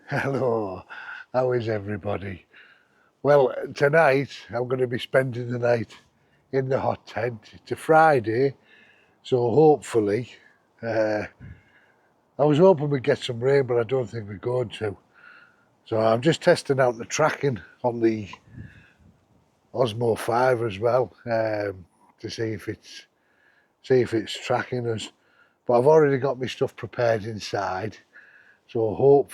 Hello, how is everybody? Well, tonight I'm going to be spending the night in the hot tent. It's a Friday, so hopefully, uh, I was hoping we'd get some rain, but I don't think we're going to. So I'm just testing out the tracking on the Osmo 5 as well to see if it's tracking us. But I've already got my stuff prepared inside, so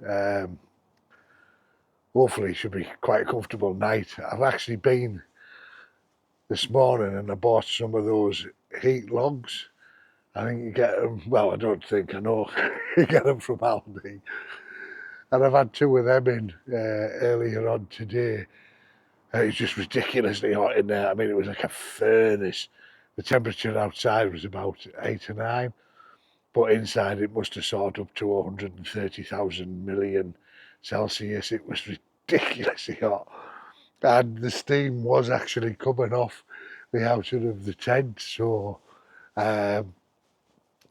um, hopefully it should be quite a comfortable night. I've actually been this morning and I bought some of those heat logs. I think you get them, well, I don't think, I know you get them from Aldi. And I've had two of them in earlier on today. And it's just ridiculously hot in there. I mean, it was like a furnace. The temperature outside was about 8 or 9, but inside it must have soared up to 130,000 million Celsius. It was ridiculously hot. And the steam was actually coming off the outer of the tent. So, um,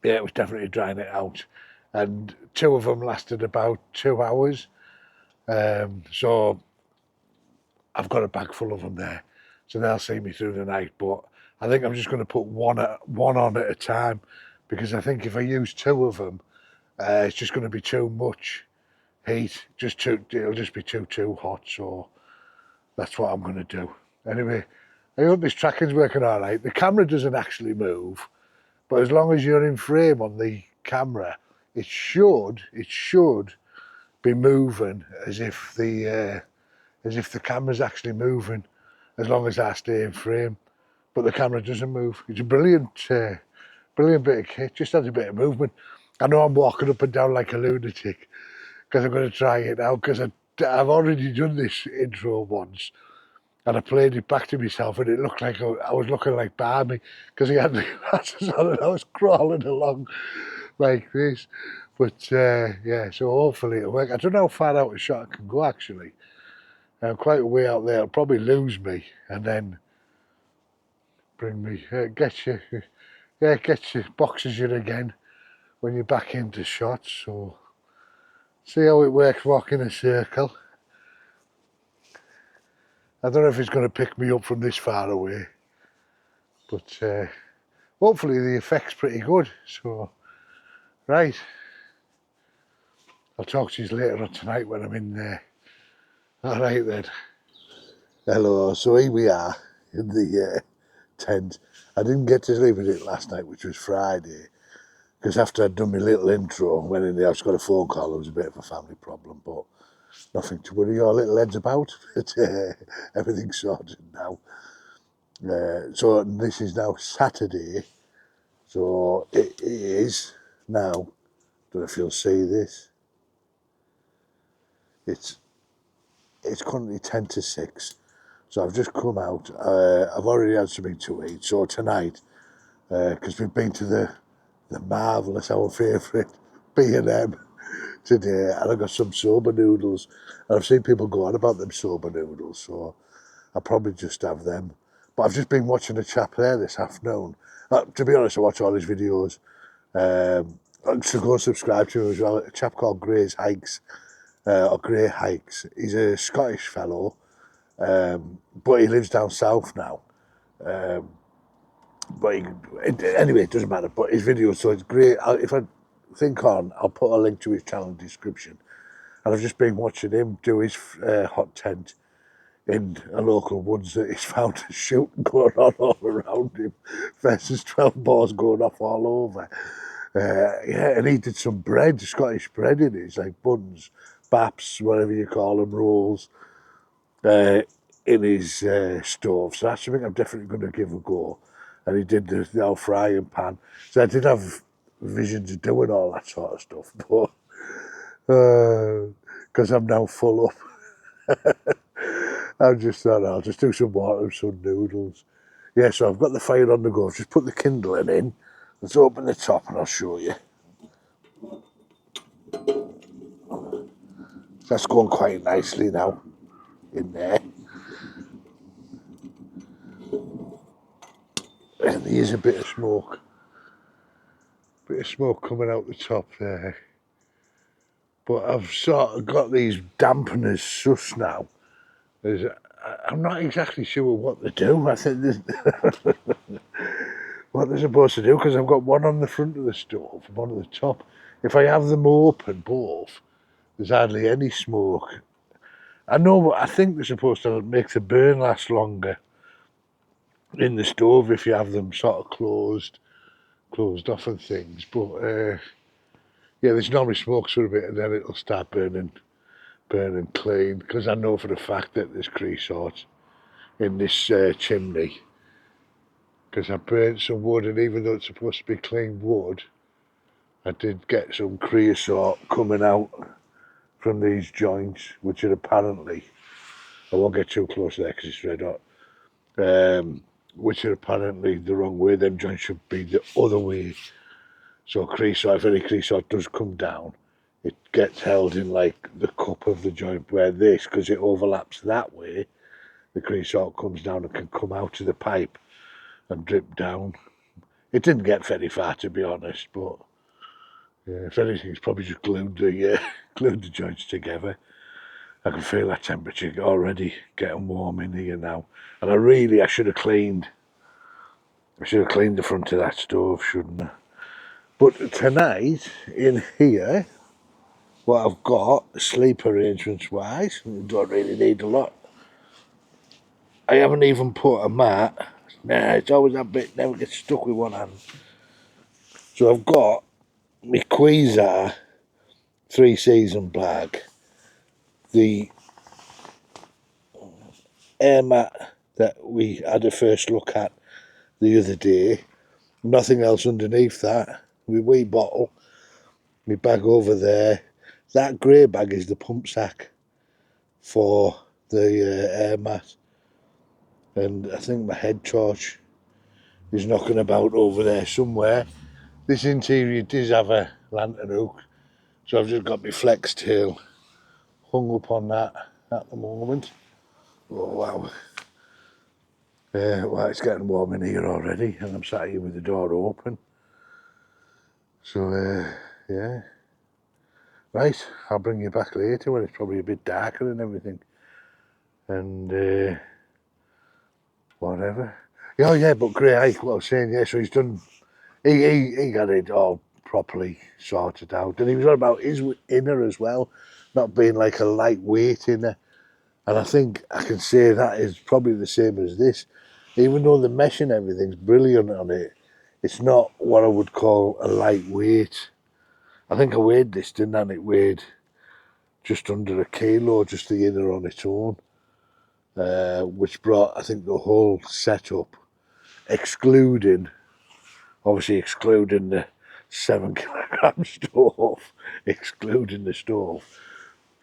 yeah, it was definitely drying it out. And two of them lasted about 2 hours. So I've got a bag full of them there. So they'll see me through the night. But I think I'm just going to put one on at a time, because I think if I use two of them, it's just going to be too much heat. It'll just be too hot. So that's what I'm going to do. Anyway, I hope this tracking's working all right. The camera doesn't actually move, but as long as you're in frame on the camera, it should be moving as if the camera's actually moving, as long as I stay in frame. But the camera doesn't move. It's a brilliant bit of kit. Just has a bit of movement. I know I'm walking up and down like a lunatic because I'm going to try it out, because I've already done this intro once, and I played it back to myself, and it looked like I was looking like Barney, because he had the glasses on and I was crawling along like this. But yeah, so hopefully it'll work. I don't know how far out a shot I can go actually. I'm quite a way out there. It'll probably lose me and then bring me, boxes you again when you're back into shots. So see how it works walking a circle. I don't know if it's going to pick me up from this far away, but hopefully the effect's pretty good. So, right, I'll talk to you later on tonight when I'm in there. All right then. Hello, so here we are in the tent. I didn't get to sleep in it last night, which was Friday, because after I'd done my little intro, went in the house, got a phone call. There was a bit of a family problem, but nothing to worry your little heads about. But everything's sorted now. So this is now Saturday. So it is now. Don't know if you'll see this. It's currently 10 to 6. So I've just come out. I've already had something to eat. So tonight, because we've been to the marvellous, our favourite B&M today, and I got some soba noodles. And I've seen people go on about them soba noodles, so I'll probably just have them. But I've just been watching a chap there this afternoon. To be honest, I watch all his videos. So go and subscribe to him as well. A chap called Gray's Hikes, or Gray Hikes. He's a Scottish fellow, but he lives down south now. But anyway, it doesn't matter. But his videos, so it's great. If I think on, I'll put a link to his channel in the description. And I've just been watching him do his hot tent in a local woods that he's found a shooting going on all around him versus 12 balls going off all over. Yeah, and he did some bread, Scottish bread in it. It's like buns, baps, whatever you call them, rolls, in his stove. So that's something I'm definitely going to give a go. And he did the old frying pan. So I did have visions of doing all that sort of stuff, but because I'm now full up, I just thought I'll just do some water and some noodles. Yeah, so I've got the fire on the go. I've just put the kindling in. Let's open the top and I'll show you. That's going quite nicely now in there. And there's a bit of smoke. Bit of smoke coming out the top there. but I've sort of got these dampeners sus now. I'm not exactly sure what to do. I think what they're supposed to do, because I've got one on the front of the stove and one at the top. If I have them open both, there's hardly any smoke. I know, but I think they're supposed to make the burn last longer in the stove if you have them sort of closed off and things. But yeah, there's normally smoke for a bit and then it'll start burning clean, because I know for a fact that there's creosote in this chimney, because I burnt some wood, and even though it's supposed to be clean wood, I did get some creosote coming out from these joints, which are apparently, I won't get too close there because it's red hot, which are apparently the wrong way. Them joints should be the other way. So creosote, if any creosote does come down, it gets held in like the cup of the joint, where this, because it overlaps that way, the creosote comes down and can come out of the pipe and drip down. It didn't get very far, to be honest, but yeah, if anything, it's probably just glued the joints together. I can feel that temperature already getting warm in here now, and I should have cleaned the front of that stove, shouldn't I? But tonight in here, what I've got sleep arrangements wise, don't really need a lot. I haven't even put a mat. Nah, it's always that bit, never gets stuck with one hand. So I've got my Quasar 3-season bag, the air mat that we had a first look at the other day, nothing else underneath that, my wee bottle, my bag over there. That grey bag is the pump sack for the air mat, and I think my head torch is knocking about over there somewhere. This interior does have a lantern hook, so I've just got my flex tail hung up on that at the moment. Oh wow. Well, it's getting warm in here already, and I'm sat here with the door open. So yeah. Right, I'll bring you back later when it's probably a bit darker and everything. And whatever. Oh yeah, but Grey Ike, what I was saying, yeah, so he's done, he got it all properly sorted out. And he was on about his inner as well, not being like a lightweight inner. And I think I can say that is probably the same as this. Even though the mesh and everything's brilliant on it, it's not what I would call a lightweight. I think I weighed this, didn't I? And it weighed just under a kilo, just the inner on its own, which brought, I think, the whole setup, obviously excluding the 7 kilogram stove, excluding the stove,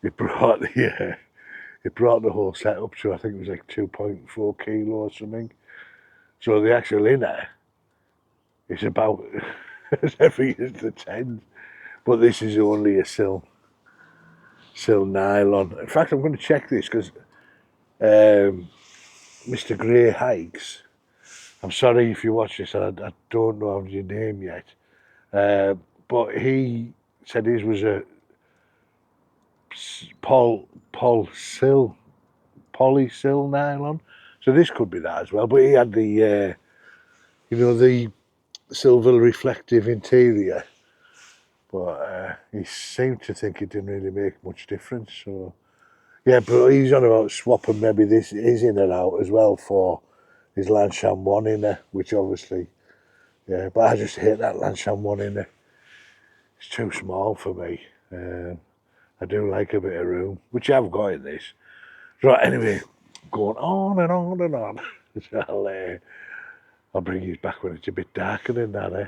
it brought the whole setup to, I think it was like 2.4 kilo or something. So the actual inner is about as heavy as the tent, but this is only a sill nylon. In fact, I'm going to check this because Mr. Grey Hikes, I'm sorry if you watch this, I don't know your name yet, but he said his was a polysil nylon, so this could be that as well. But he had the the silver reflective interior, but he seemed to think it didn't really make much difference. So yeah, but he's on about swapping maybe this his inner out as well for his Lansham 1 inner, which obviously, yeah, but I just hate that Lansham 1 inner. It's too small for me. I do like a bit of room, which I've got in this. Right, anyway, going on and on and on. So I'll bring you back when it's a bit darker than that, eh?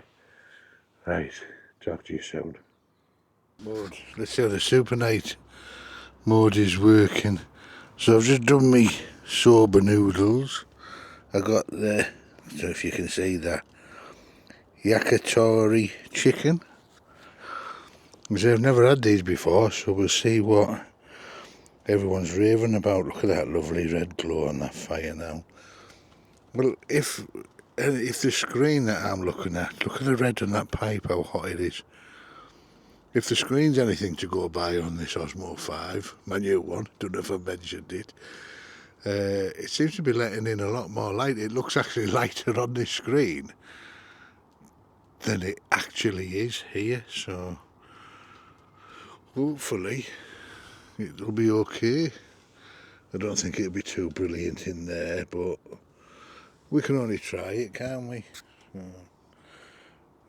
Right, talk to you soon. Mode. Let's see how the Super Night mode is working. So I've just done me soba noodles. I got the, I don't know if you can see that, yakitori chicken. I've never had these before, so we'll see what everyone's raving about. Look at that lovely red glow on that fire now. Well, if the screen that I'm looking at, look at the red on that pipe, how hot it is. If the screen's anything to go by on this Osmo 5, my new one, don't know if I mentioned it, it seems to be letting in a lot more light. It looks actually lighter on this screen than it actually is here, so hopefully it'll be okay. I don't think it'll be too brilliant in there, but we can only try it, can't we? So,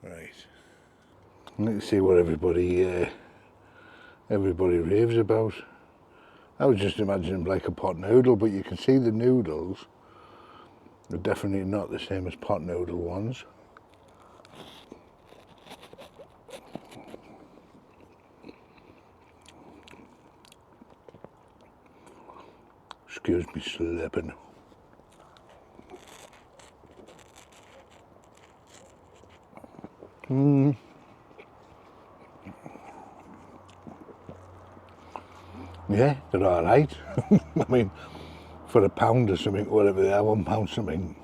right. Let's see what everybody raves about. I was just imagining like a pot noodle, but you can see the noodles are definitely not the same as pot noodle ones. Excuse me slipping. Yeah, they're alright. I mean, for £1 or something, whatever they are, £1 something,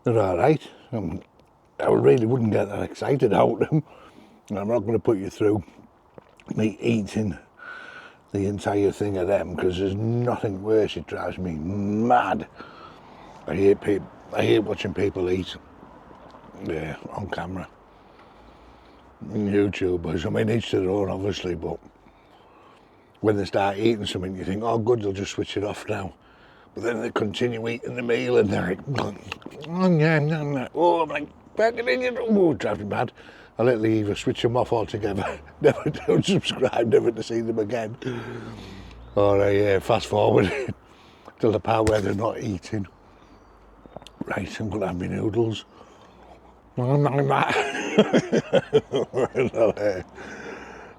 they're alright. I really wouldn't get that excited out of them. I'm not going to put you through me eating the entire thing of them, because there's nothing worse. It drives me mad. I hate watching people eat on camera. YouTubers, I mean, each to their own obviously, but when they start eating something you think, oh good, they'll just switch it off now. But then they continue eating the meal and they're like, oh yeah, oh, I'm like, back it in, oh, it drives me mad. I literally either switch them off altogether, never to unsubscribe, never to see them again, or I fast forward till the part where they're not eating. Right, I'm going to have my noodles.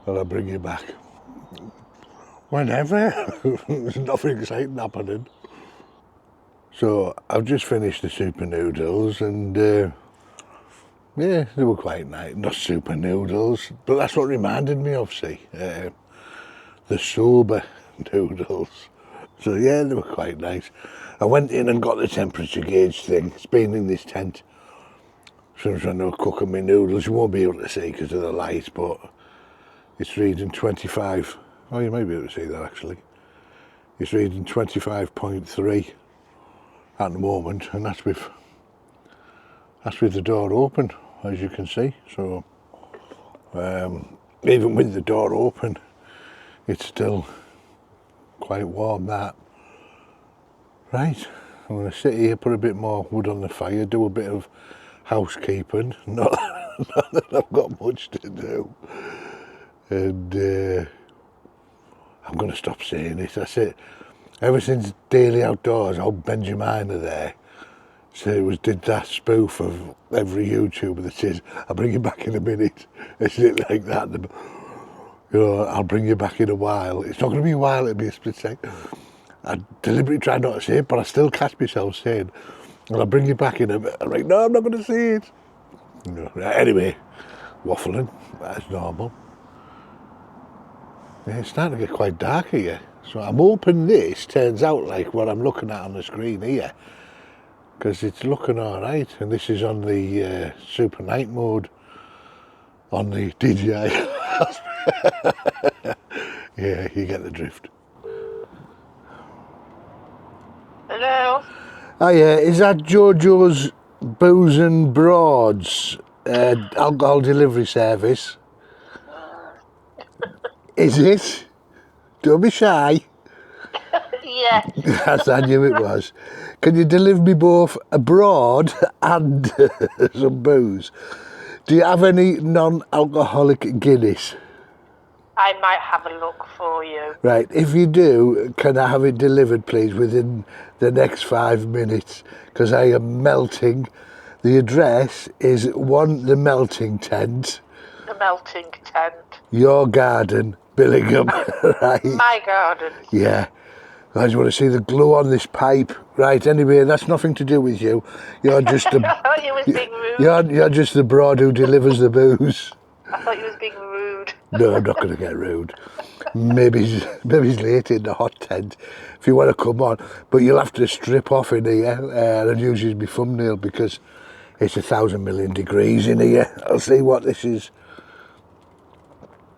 I'll bring you back. Whenever. There's nothing exciting happening. So I've just finished the super noodles and yeah, they were quite nice. Not super noodles, but that's what reminded me of, see, the soba noodles. So yeah, they were quite nice. I went in and got the temperature gauge thing. It's been in this tent. So I'm trying to cook my noodles. You won't be able to see because of the light, but it's reading 25. Oh, you may be able to see that actually. It's reading 25.3 at the moment, and that's with the door open, as you can see. So even with the door open, it's still quite warm, that. Right, I'm going to sit here, put a bit more wood on the fire, do a bit of housekeeping. Not that I've got much to do. And I'm going to stop saying it. That's it. Ever since Daily Outdoors, old Benjamin there, so did that spoof of every YouTuber that says, I'll bring you back in a minute. It's like that. You know, I'll bring you back in a while. It's not going to be a while, it'll be a split second. I deliberately try not to say it, but I still catch myself saying, I'll bring you back in a minute. I'm like, no, I'm not going to say it. You know, anyway, waffling, as normal. Yeah, it's starting to get quite dark here. So I'm hoping this turns out like what I'm looking at on the screen here, because it's looking all right. And this is on the super night mode on the DJI. Yeah, you get the drift. Hello? Oh yeah, is that Jojo's Booze and Broads alcohol delivery service? Is it? Don't be shy. Yeah. Yes, I knew it was. Can you deliver me both a broad and some booze? Do you have any non-alcoholic Guinness? I might have a look for you. Right, if you do, can I have it delivered, please, within the next 5 minutes? Because I am melting. The address is 1 The Melting Tent. The Melting Tent. Your garden, Billingham. Right. My garden. Yeah. I just want to see the glue on this pipe. Right, anyway, that's nothing to do with you. You're just I thought you was being rude. You're just the broad who delivers the booze. I thought you was being rude. No, I'm not going to get rude. Maybe he's late in the hot tent if you want to come on. But you'll have to strip off in here and use my thumbnail because it's 1,000 million degrees in here. I'll see what this is.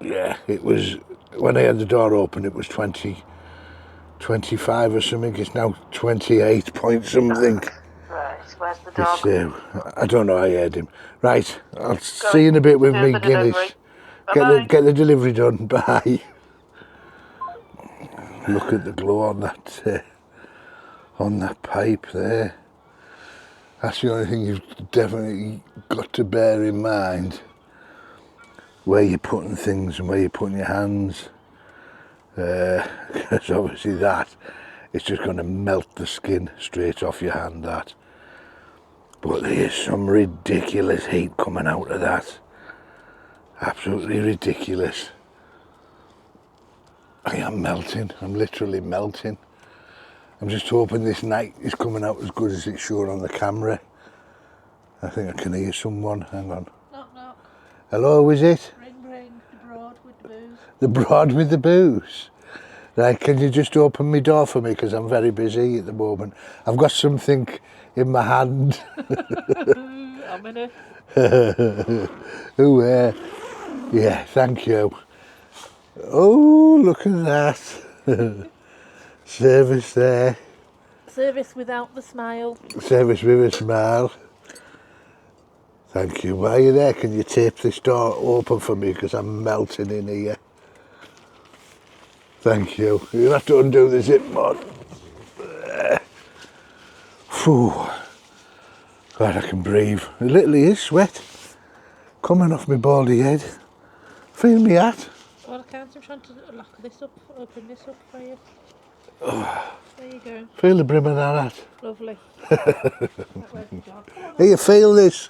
Yeah, it was, when I had the door open, it was 25 or something. It's now 28 point something. Right, where's the dog? It's, I don't know, I heard him. Right, I'll see you in a bit with Do me the Guinness. delivery. Get Bye-bye. the delivery done. Bye. Look at the glow on that pipe there. That's the only thing you've definitely got to bear in mind. Where you're putting things and where you're putting your hands. Because obviously that, it's just going to melt the skin straight off your hand, that. But there is some ridiculous heat coming out of that. Absolutely ridiculous. I am melting. I'm literally melting. I'm just hoping this night is coming out as good as it's shown on the camera. I think I can hear someone. Hang on. Knock, knock. Hello, is it? Ring, ring. The broad with the booze. The broad with the booze. Right, can you just open my door for me, because I'm very busy at the moment. I've got something in my hand. I'm in it. Oh, yeah, thank you. Oh, look at that. Service there. Service without the smile. Service with a smile. Thank you. While you're there, can you tape this door open for me, because I'm melting in here. Thank you. You'll have to undo the zip mod. Phew. Glad I can breathe. It literally is sweat coming off my baldy head. Feel me hat. Well, I can't. I'm trying to lock this up, open this up for you. There you go. Feel the brim of that hat. Lovely. Where's the dog? Here, feel this.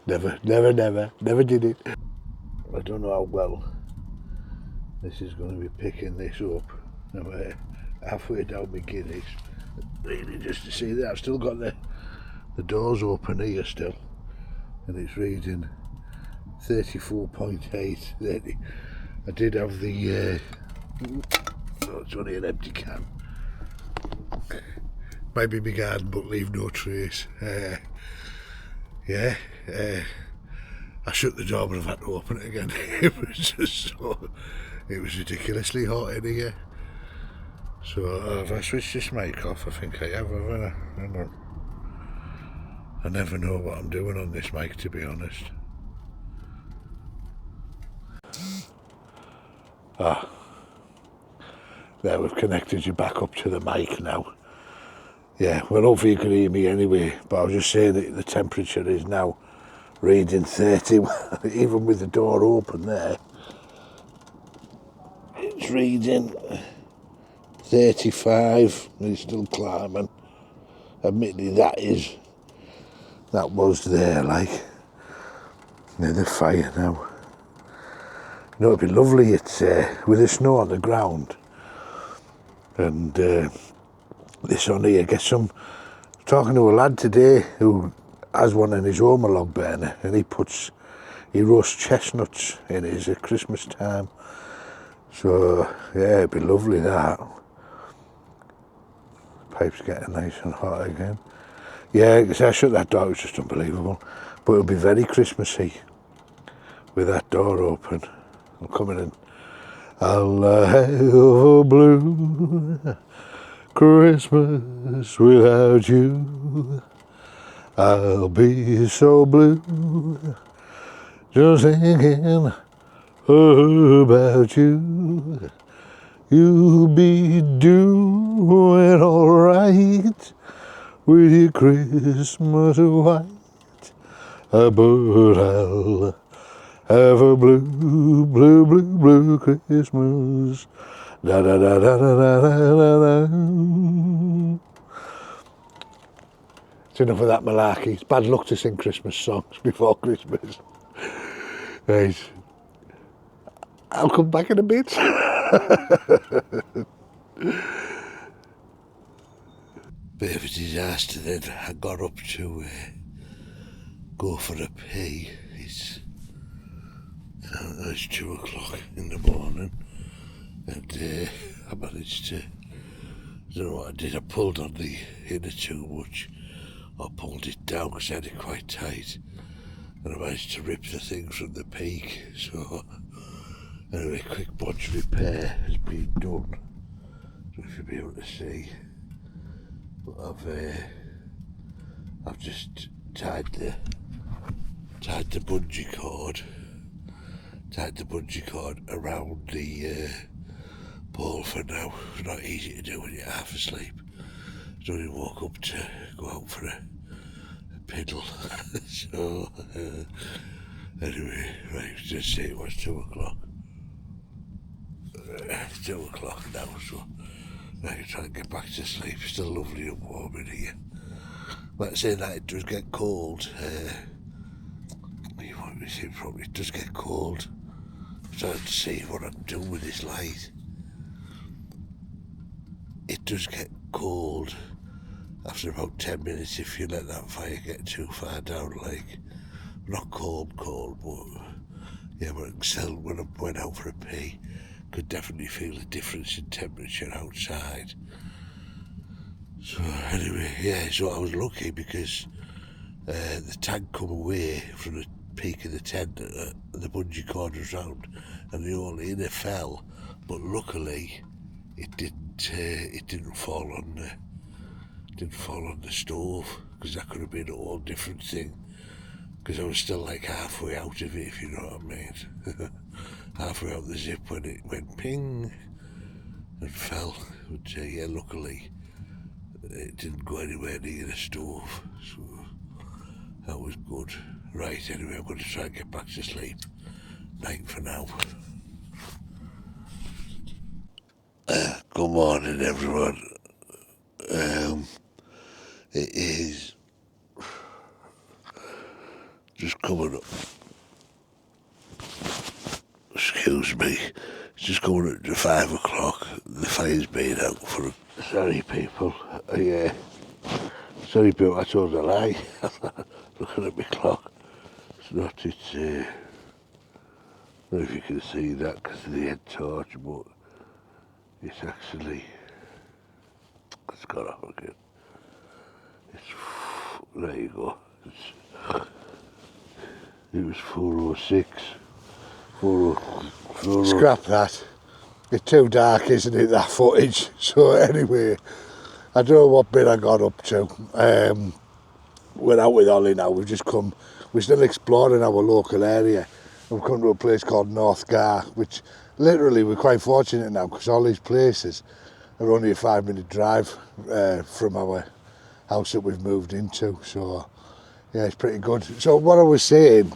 Never did it. I don't know how well this is going to be picking this up. I'm halfway down my Guinness. Really, just to see that I've still got the doors open here still, and it's reading 34.8. I did have the oh, it's only an empty can. Maybe my garden book, leave no trace. Yeah, I shut the door but I've had to open it again. It was just so, it was ridiculously hot in here. So have I switched this mic off? I think I have, haven't I? Hang on. I never know what I'm doing on this mic, to be honest. There, we've connected you back up to the mic now. Yeah, well, hopefully you can hear me anyway, but I was just saying that the temperature is now reading 30, even with the door open there. It's reading 35, and it's still climbing. Admittedly, that was there, like, near the fire now. You know, it'd be lovely, it's with the snow on the ground, and this on here, get some, talking to a lad today who has one in his home, a log burner, and he roasts chestnuts in his at Christmas time. So yeah, it'd be lovely that. Pipe's getting nice and hot again. Yeah, because I shut that door, it was just unbelievable. But it'll be very Christmassy with that door open. I'm coming in. I'll have a blue Christmas without you. I'll be so blue, just thinking about you. You'll be doing alright with your Christmas white, but I'll have a blue Christmas. Da da da da da da da da. It's enough of that malarkey. It's bad luck to sing Christmas songs before Christmas. Right. I'll come back in a bit. Bit of a disaster then. I got up to go for a pee. It's 2 o'clock in the morning, and I managed to, I don't know what I did, I pulled on the inner too much, or pulled it down because I had it quite tight, and I managed to rip the thing from the peak, so Anyway, quick bodge repair has been done. So you should be able to see. But I've just tied the bungee cord. Tied the bungee cord around the pole for now. It's not easy to do when you're half asleep. I only woke up to go out for a piddle. So anyway, right, just say it was 2 o'clock. It's 2 o'clock now, so I can try and get back to sleep. Still lovely and warm in here. But saying that, it does get cold. You want me to say probably it does get cold. I'm trying to see what I'm doing with this light. It does get cold after about 10 minutes if you let that fire get too far down, like, not cold, but yeah, but I can still, when I went out for a pee, could definitely feel the difference in temperature outside. So anyway, yeah, so I was lucky because the tank come away from the peak of the tent, the bungee cord was round, and the whole inner fell, but luckily it didn't fall on the stove, because that could have been a whole different thing, because I was still like halfway out of it, if you know what I mean. Halfway out the zip when it went ping and fell. But yeah, luckily it didn't go anywhere near the stove, so that was good. Right, anyway, I'm going to try and get back to sleep. Night for now. Good morning, everyone. It is just coming up. Excuse me. It's just coming up to 5 o'clock. The fire's been out for. Sorry, people. Sorry, people. I told a lie. Looking at my clock. It's not. It's. I don't know if you can see that because of the head torch, but it's actually. It's got off again. There you go. It was 4:06. 4:00. Scrap that. It's too dark, isn't it, that footage? So anyway, I don't know what bit I got up to. We're out with Ollie now. We've just come. We're still exploring our local area. We've come to a place called North Gar, which literally we're quite fortunate now because all these places are only a 5-minute drive from our house that we've moved into. So yeah, it's pretty good. So what I was saying,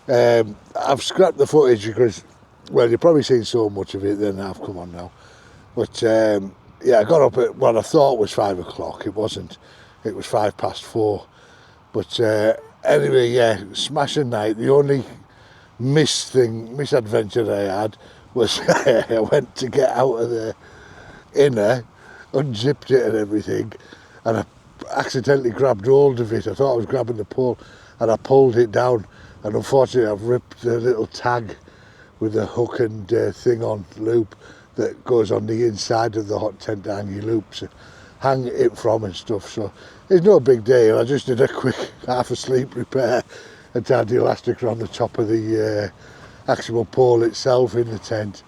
I've scrapped the footage because, well, you've probably seen so much of it then I've come on now. But yeah, I got up at what I thought was 5 o'clock. It wasn't. It was 4:05. But anyway, yeah, smashing night. The only misadventure I had was I went to get out of the inner, unzipped it and everything, and I accidentally grabbed hold of it. I thought I was grabbing the pole, and I pulled it down, and unfortunately I've ripped the little tag with the hook and thing on loop that goes on the inside of the hot tent to hang your loops, hang it from and stuff. So it's no big deal. I just did a quick half asleep repair and tied the elastic around the top of the actual pole itself in the tent.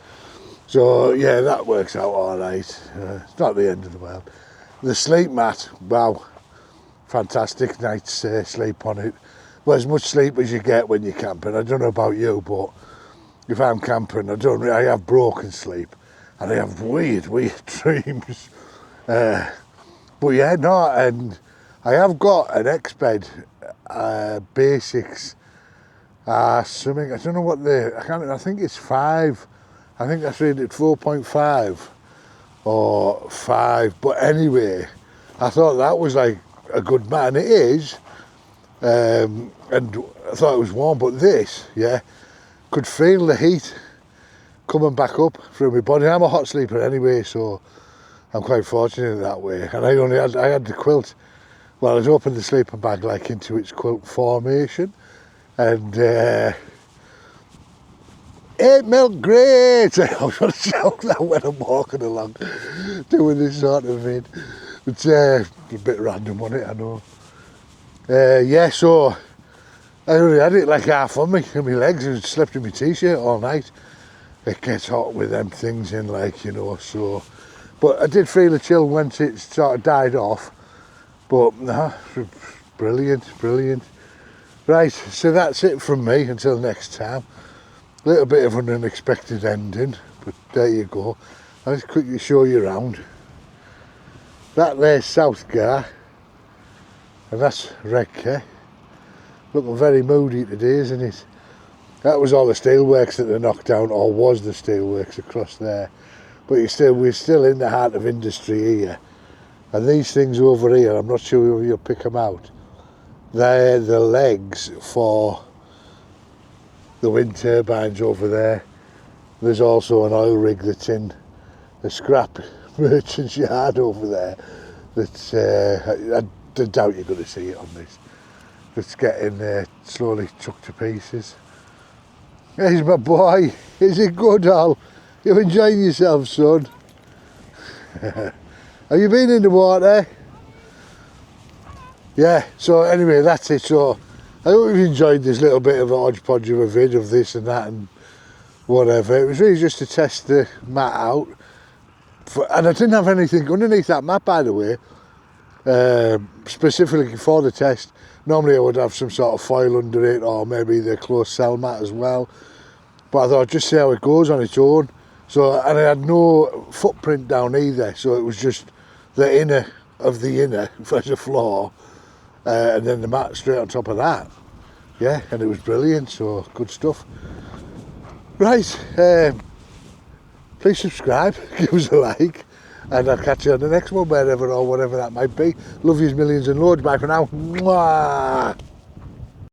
So yeah, that works out all right. It's not the end of the world. The sleep mat, wow, fantastic night's sleep on it. Well, as much sleep as you get when you're camping. I don't know about you, but if I'm camping, I have broken sleep and I have weird dreams. But yeah, no, and I have got an X-Bed Basics something. I don't know what I think it's 5. I think that's rated 4.5 or 5. But anyway, I thought that was like a good mat, and it is. And I thought it was warm, but this, yeah, could feel the heat coming back up through my body. I'm a hot sleeper anyway, so I'm quite fortunate in that way. And I had the quilt. Well, I'd opened the sleeping bag like into its quilt formation, and it milk great. I was going to shout that when I'm walking along, doing this sort of thing. But a bit random, wasn't it? I know. Yeah, so I only had it like half on me and my legs, and slept in my t-shirt all night. it gets hot with them things in, like, you know, so. But I did feel a chill once it sort of died off. But no, brilliant, brilliant. Right, so that's it from me until next time. A little bit of an unexpected ending, but there you go. I'll just quickly show you around. That there's Southgar, and that's Redcar. Looking very moody today, isn't it? That was all the steelworks that they knocked down, or was the steelworks across there. But we're still in the heart of industry here. And these things over here, I'm not sure if you'll pick them out. They're the legs for the wind turbines over there. There's also an oil rig that's in the scrap merchant's yard over there. That's I doubt you're going to see it on this. That's getting slowly chucked to pieces. Here's my boy. Is it good, Al? You enjoying yourself, son? Have you been in the water? Yeah, so anyway, that's it. So I hope you've enjoyed this little bit of a hodgepodge of a vid of this and that and whatever. It was really just to test the mat out. And I didn't have anything underneath that mat, by the way, specifically for the test. Normally I would have some sort of foil under it, or maybe the closed cell mat as well. But I thought, just see how it goes on its own. So, and I had no footprint down either, so it was just the inner of the inner as a floor, and then the mat straight on top of that. Yeah, and it was brilliant, so good stuff. Right, please subscribe, give us a like, and I'll catch you on the next one, wherever or whatever that might be. Love yous millions and loads, bye for now. Mwah!